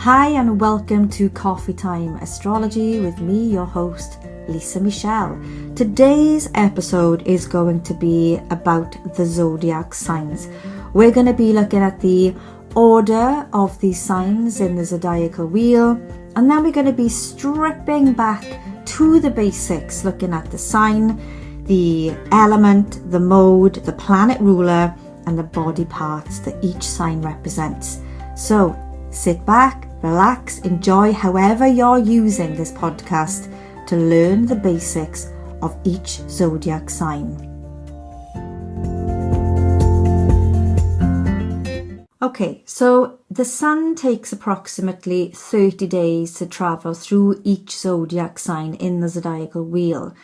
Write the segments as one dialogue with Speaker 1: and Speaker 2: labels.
Speaker 1: Hi and welcome to Coffee Time Astrology with me, your host, Lisa Michelle. Today's episode is going to be about the Zodiac signs. We're going to be looking at the order of these signs in the zodiacal wheel, and then we're going to be stripping back to the basics, looking at the sign, the element, the mode, the planet ruler, and the body parts that each sign represents. So sit back, relax, enjoy however you're using this podcast to learn the basics of each zodiac sign. Okay, so the sun takes approximately 30 days to travel through each zodiac sign in the zodiacal wheel.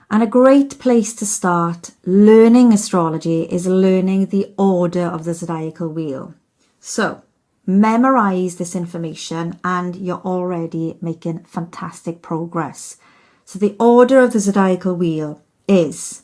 Speaker 1: And a great place to start learning astrology is learning the order of the zodiacal wheel. So memorize this information and you're already making fantastic progress. So the order of the zodiacal wheel is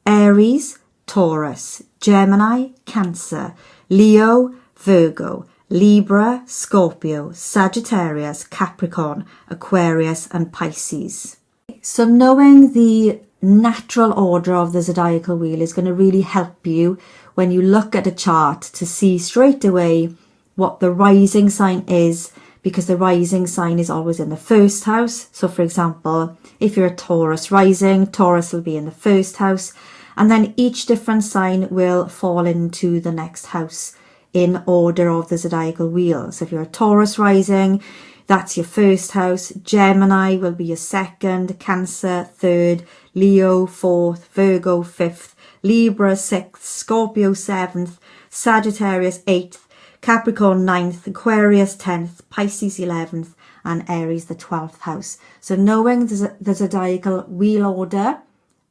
Speaker 1: Aries, Taurus, Gemini, Cancer, Leo, Virgo, Libra, Scorpio, Sagittarius, Capricorn, Aquarius and Pisces. So knowing the natural order of the zodiacal wheel is going to really help you when you look at a chart to see straight away what the rising sign is, because the rising sign is always in the first house. So for example, if you're a Taurus rising, Taurus will be in the first house, and then each different sign will fall into the next house in order of the zodiacal wheel. So if you're a Taurus rising, that's your first house. Gemini will be your second, Cancer third, Leo fourth, Virgo fifth, Libra sixth, Scorpio seventh, Sagittarius eighth, Capricorn 9th, Aquarius 10th, Pisces 11th, and Aries the 12th house. So knowing the zodiacal wheel order,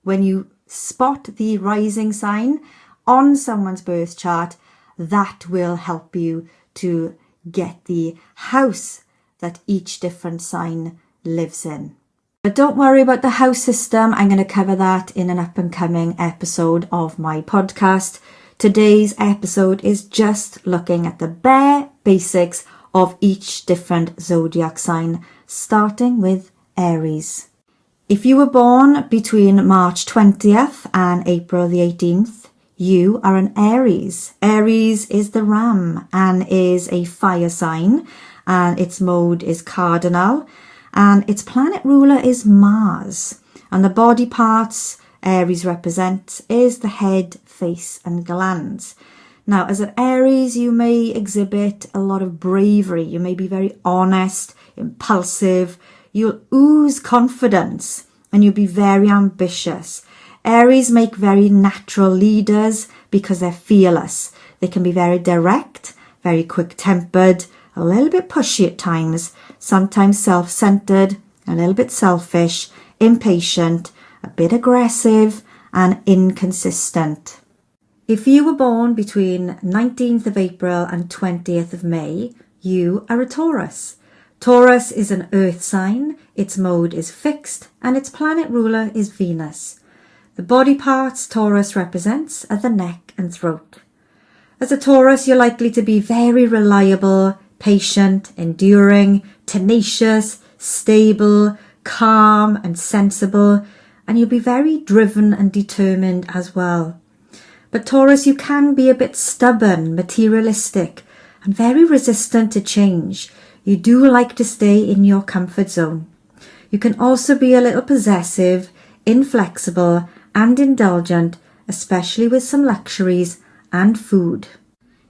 Speaker 1: when you spot the rising sign on someone's birth chart, that will help you to get the house that each different sign lives in. But don't worry about the house system. I'm going to cover that in an up and coming episode of my podcast. Today's episode is just looking at the bare basics of each different zodiac sign, starting with Aries. If you were born between March 20th and April the 18th, you are an Aries. Aries is the ram and is a fire sign, and its mode is cardinal, and its planet ruler is Mars, and the body parts Aries represents is the head, face and glands. Now, as an Aries, you may exhibit a lot of bravery. You may be very honest, impulsive. You'll ooze confidence and you'll be very ambitious. Aries make very natural leaders because they're fearless. They can be very direct, very quick-tempered, a little bit pushy at times, sometimes self-centered, a little bit selfish, impatient, a bit aggressive and inconsistent. If you were born between 19th of April and 20th of May, you are a Taurus. Taurus is an earth sign, its mode is fixed and its planet ruler is Venus. The body parts Taurus represents are the neck and throat. As a Taurus, you're likely to be very reliable, patient, enduring, tenacious, stable, calm and sensible, and you'll be very driven and determined as well. But Taurus, you can be a bit stubborn, materialistic, and very resistant to change. You do like to stay in your comfort zone. You can also be a little possessive, inflexible, and indulgent, especially with some luxuries and food.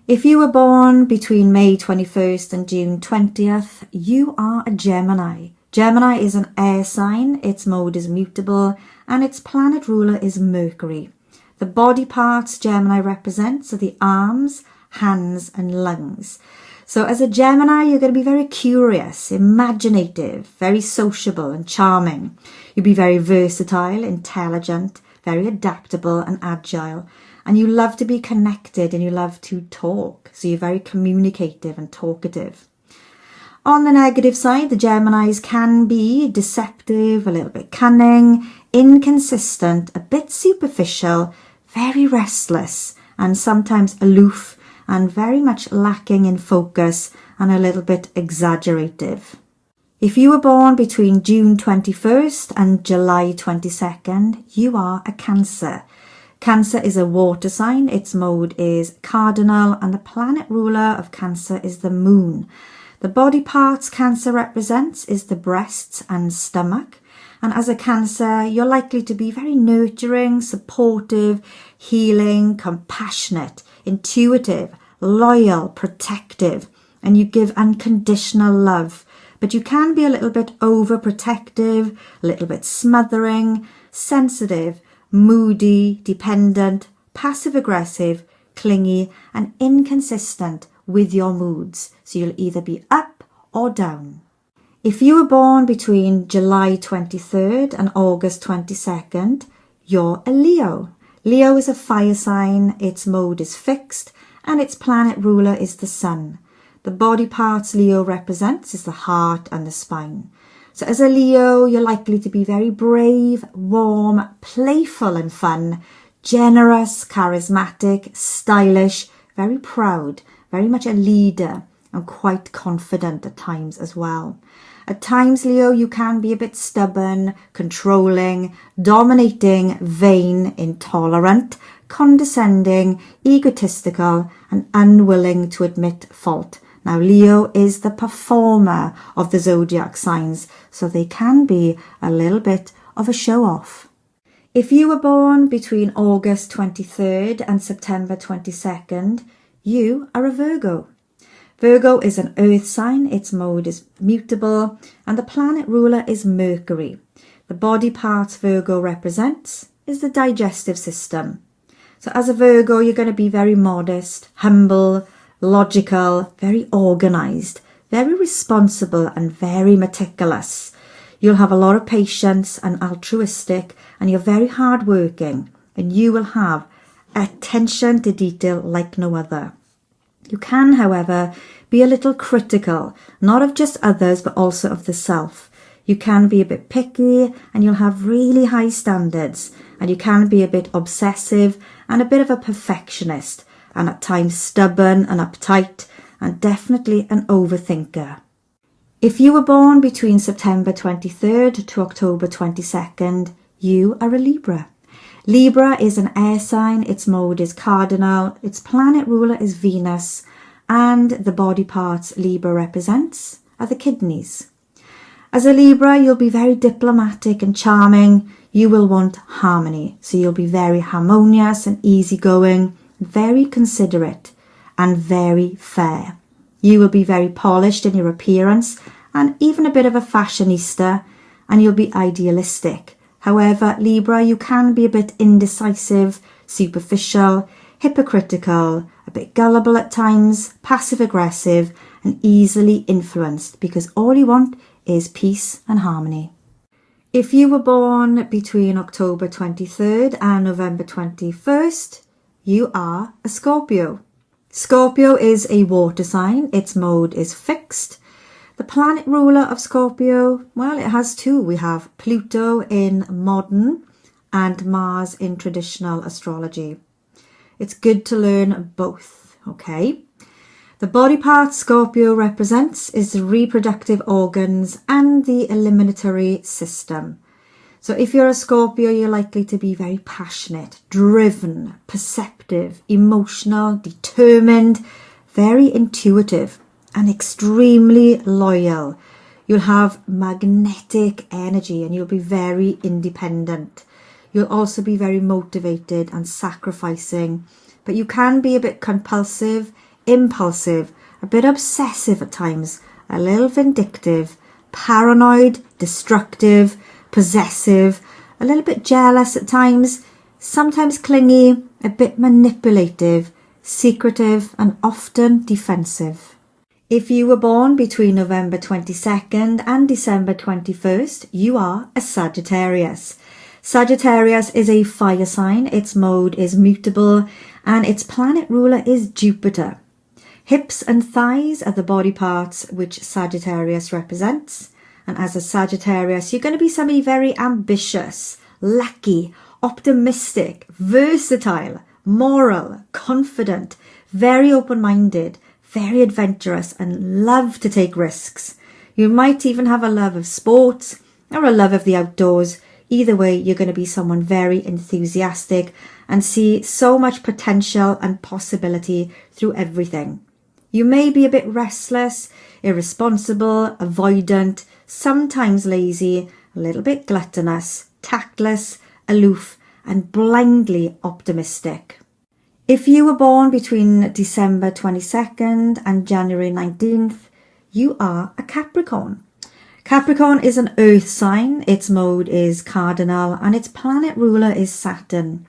Speaker 1: If you were born between May 21st and June 20th, you are a Gemini. Gemini is an air sign, its mode is mutable, and its planet ruler is Mercury. The body parts Gemini represents are the arms, hands, and lungs. So as a Gemini, you're going to be very curious, imaginative, very sociable and charming. You'll be very versatile, intelligent, very adaptable and agile. And you love to be connected and you love to talk. So you're very communicative and talkative. On the negative side, the Geminis can be deceptive, a little bit cunning, inconsistent, a bit superficial, very restless, and sometimes aloof, and very much lacking in focus and a little bit exaggerative. If you were born between June 21st and July 22nd, you are a Cancer. Cancer is a water sign, its mode is cardinal, and the planet ruler of Cancer is the moon. The body parts Cancer represents is the breasts and stomach. And as a Cancer, you're likely to be very nurturing, supportive, healing, compassionate, intuitive, loyal, protective, and you give unconditional love. But you can be a little bit overprotective, a little bit smothering, sensitive, moody, dependent, passive-aggressive, clingy, and inconsistent with your moods. So you'll either be up or down. If you were born between July 23rd and August 22nd, you're a Leo. Leo is a fire sign, its mode is fixed, and its planet ruler is the sun. The body parts Leo represents is the heart and the spine. So as a Leo, you're likely to be very brave, warm, playful and fun, generous, charismatic, stylish, very proud, very much a leader, and quite confident at times as well. At times, Leo, you can be a bit stubborn, controlling, dominating, vain, intolerant, condescending, egotistical, and unwilling to admit fault. Now, Leo is the performer of the zodiac signs, so they can be a little bit of a show-off. If you were born between August 23rd and September 22nd, you are a Virgo. Virgo is an earth sign, its mode is mutable, and the planet ruler is Mercury. The body parts Virgo represents is the digestive system. So as a Virgo, you're going to be very modest, humble, logical, very organised, very responsible and very meticulous. You'll have a lot of patience and altruistic, and you're very hardworking, and you will have attention to detail like no other. You can, however, be a little critical, not of just others, but also of the self. You can be a bit picky and you'll have really high standards, and you can be a bit obsessive and a bit of a perfectionist, and at times stubborn and uptight, and definitely an overthinker. If you were born between September 23rd to October 22nd, you are a Libra. Libra is an air sign, its mode is cardinal, its planet ruler is Venus, and the body parts Libra represents are the kidneys. As a Libra, you'll be very diplomatic and charming. You will want harmony, so you'll be very harmonious and easygoing, very considerate and very fair. You will be very polished in your appearance and even a bit of a fashionista, and you'll be idealistic. However, Libra, you can be a bit indecisive, superficial, hypocritical, a bit gullible at times, passive-aggressive, and easily influenced, because all you want is peace and harmony. If you were born between October 23rd and November 21st, you are a Scorpio. Scorpio is a water sign. Its mode is fixed. The planet ruler of Scorpio, well, it has two. We have Pluto in modern and Mars in traditional astrology. It's good to learn both, okay? The body part Scorpio represents is the reproductive organs and the eliminatory system. So if you're a Scorpio, you're likely to be very passionate, driven, perceptive, emotional, determined, very intuitive, and extremely loyal. You'll have magnetic energy and you'll be very independent. You'll also be very motivated and sacrificing, but you can be a bit compulsive, impulsive, a bit obsessive at times, a little vindictive, paranoid, destructive, possessive, a little bit jealous at times, sometimes clingy, a bit manipulative, secretive, and often defensive. If you were born between November 22nd and December 21st, you are a Sagittarius. Sagittarius is a fire sign, its mode is mutable, and its planet ruler is Jupiter. Hips and thighs are the body parts which Sagittarius represents. And as a Sagittarius, you're going to be somebody very ambitious, lucky, optimistic, versatile, moral, confident, very open-minded, very adventurous and love to take risks. You might even have a love of sports or a love of the outdoors. Either way, you're going to be someone very enthusiastic and see so much potential and possibility through everything. You may be a bit restless, irresponsible, avoidant, sometimes lazy, a little bit gluttonous, tactless, aloof, and blindly optimistic. If you were born between December 22nd and January 19th, you are a Capricorn. Capricorn is an earth sign, its mode is cardinal, and its planet ruler is Saturn.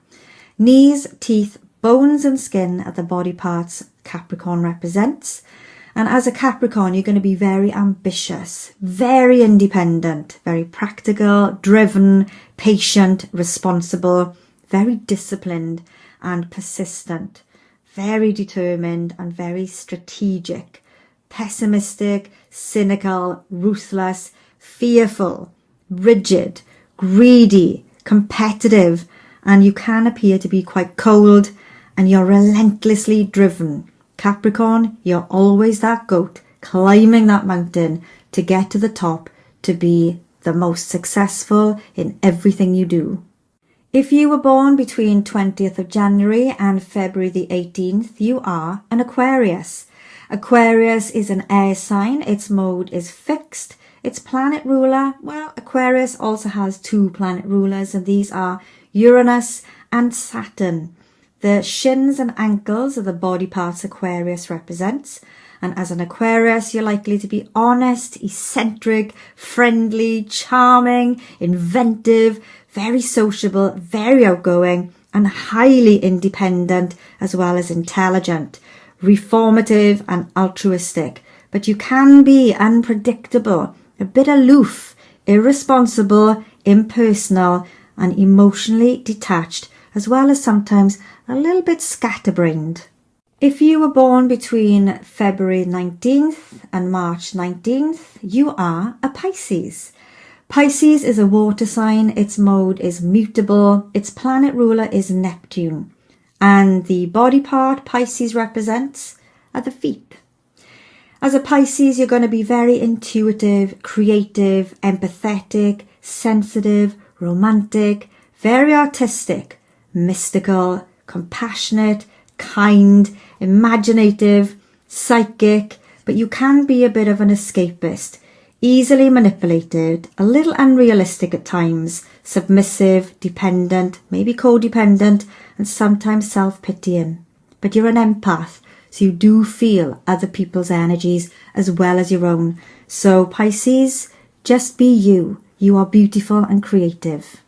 Speaker 1: Knees, teeth, bones and skin are the body parts Capricorn represents. And as a Capricorn, you're going to be very ambitious, very independent, very practical, driven, patient, responsible, very disciplined and persistent, very determined and very strategic, pessimistic, cynical, ruthless, fearful, rigid, greedy, competitive, and you can appear to be quite cold, and you're relentlessly driven. Capricorn, you're always that goat climbing that mountain to get to the top, to be the most successful in everything you do. If you were born between 20th of January and February the 18th, you are an Aquarius. Aquarius is an air sign. Its mode is fixed. Its planet ruler, well, Aquarius also has two planet rulers, and these are Uranus and Saturn. The shins and ankles are the body parts Aquarius represents. And as an Aquarius, you're likely to be honest, eccentric, friendly, charming, inventive, very sociable, very outgoing, and highly independent, as well as intelligent, reformative and altruistic. But you can be unpredictable, a bit aloof, irresponsible, impersonal, and emotionally detached, as well as sometimes a little bit scatterbrained. If you were born between February 19th and March 19th, you are a Pisces. Pisces is a water sign. Its mode is mutable. Its planet ruler is Neptune. And the body part Pisces represents are the feet. As a Pisces, you're going to be very intuitive, creative, empathetic, sensitive, romantic, very artistic, mystical, compassionate, kind, imaginative, psychic, but you can be a bit of an escapist, easily manipulated, a little unrealistic at times, submissive, dependent, maybe codependent, and sometimes self-pitying. But you're an empath, so you do feel other people's energies as well as your own. So Pisces, just be you. You are beautiful and creative.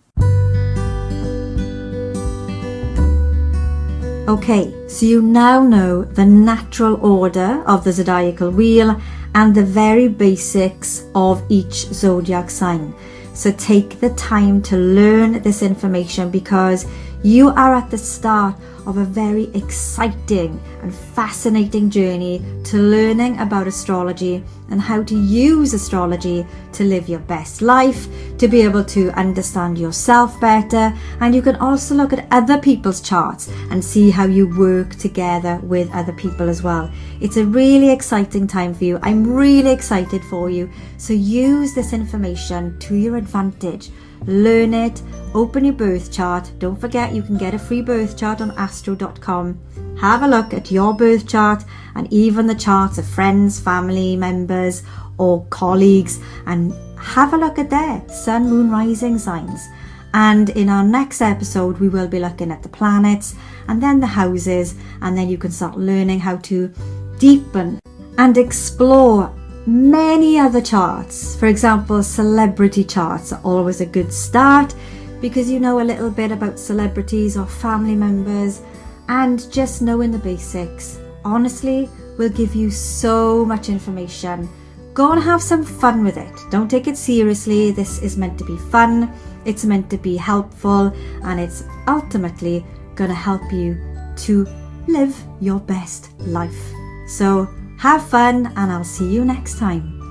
Speaker 1: Okay, so you now know the natural order of the zodiacal wheel and the very basics of each zodiac sign. So take the time to learn this information, because you are at the start of a very exciting and fascinating journey to learning about astrology and how to use astrology to live your best life, to be able to understand yourself better. And you can also look at other people's charts and see how you work together with other people as well. It's a really exciting time for you. I'm really excited for you. So use this information to your advantage. Learn it, open your birth chart. Don't forget, you can get a free birth chart on astro.com. Have a look at your birth chart and even the charts of friends, family members or colleagues, and have a look at their sun, moon, rising signs. And in our next episode, we will be looking at the planets and then the houses, and then you can start learning how to deepen and explore many other charts. For example, celebrity charts are always a good start, because you know a little bit about celebrities or family members, and just knowing the basics honestly will give you so much information. Go and have some fun with it. Don't take it seriously. This is meant to be fun, it's meant to be helpful, and it's ultimately going to help you to live your best life. So have fun, and I'll see you next time.